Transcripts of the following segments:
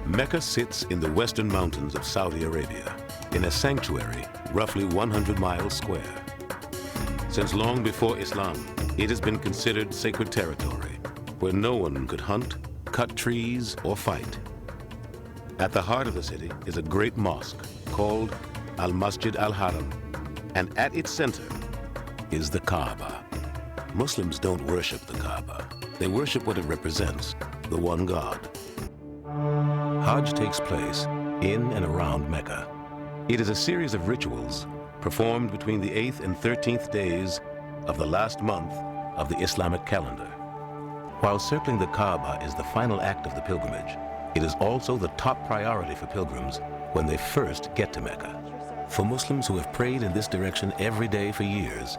Mecca sits in the western mountains of Saudi Arabia, in a sanctuary roughly 100 miles square. Since long before Islam, it has been considered sacred territory, where no one could hunt, cut trees, or fight. At the heart of the city is a great mosque called Al-Masjid Al-Haram, and at its center is the Kaaba. Muslims don't worship the Kaaba. They worship what it represents, the one God. Hajj takes place in and around Mecca. It is a series of rituals performed between the 8th and 13th days of the last month of the Islamic calendar. While circling the Kaaba is the final act of the pilgrimage, it is also the top priority for pilgrims when they first get to Mecca. For Muslims who have prayed in this direction every day for years,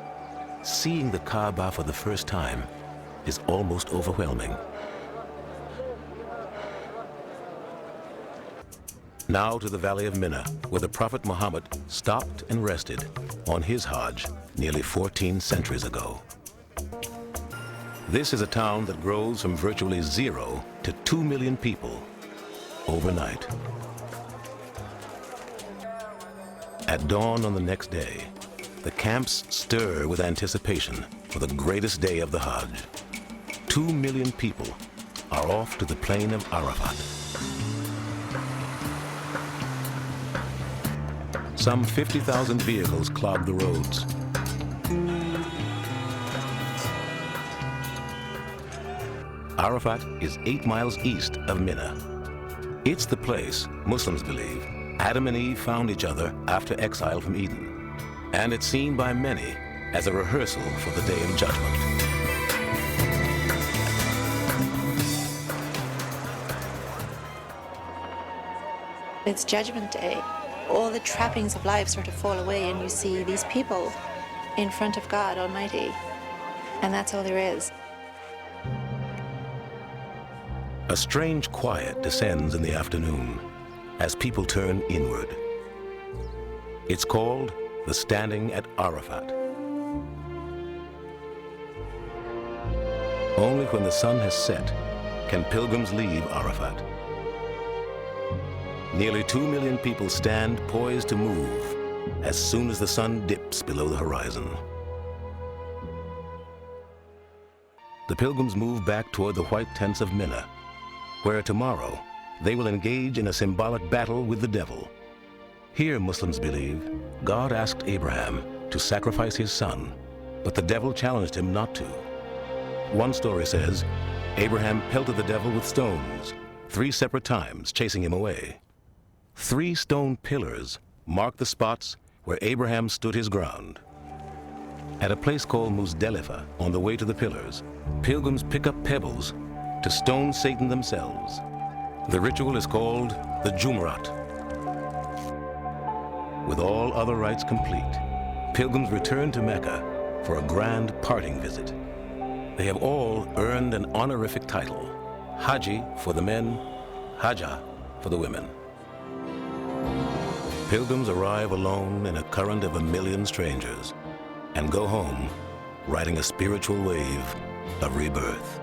seeing the Kaaba for the first time is almost overwhelming. Now to the Valley of Mina, where the Prophet Muhammad stopped and rested on his Hajj nearly 14 centuries ago. This is a town that grows from virtually 0 to 2 million people overnight. At dawn on the next day, the camps stir with anticipation for the greatest day of the Hajj. 2 million people are off to the plain of Arafat. Some 50,000 vehicles clog the roads. Arafat is 8 miles east of Mina. It's the place, Muslims believe, Adam and Eve found each other after exile from Eden. And it's seen by many as a rehearsal for the Day of Judgment. It's Judgment Day. All the trappings of life sort of fall away and you see these people in front of God Almighty. And that's all there is. A strange quiet descends in the afternoon as people turn inward. It's called the Standing at Arafat. Only when the sun has set can pilgrims leave Arafat. Nearly 2 million people stand poised to move as soon as the sun dips below the horizon. The pilgrims move back toward the white tents of Mina, where tomorrow they will engage in a symbolic battle with the devil. Here, Muslims believe, God asked Abraham to sacrifice his son, but the devil challenged him not to. One story says, Abraham pelted the devil with stones 3 separate times, chasing him away. 3 stone pillars mark the spots where Abraham stood his ground. At a place called Muzdalifah, on the way to the pillars, pilgrims pick up pebbles to stone Satan themselves. The ritual is called the Jumrat. With all other rites complete, pilgrims return to Mecca for a grand parting visit. They have all earned an honorific title, Haji for the men, Hajja for the women. Pilgrims arrive alone in a current of 1 million strangers and go home riding a spiritual wave of rebirth.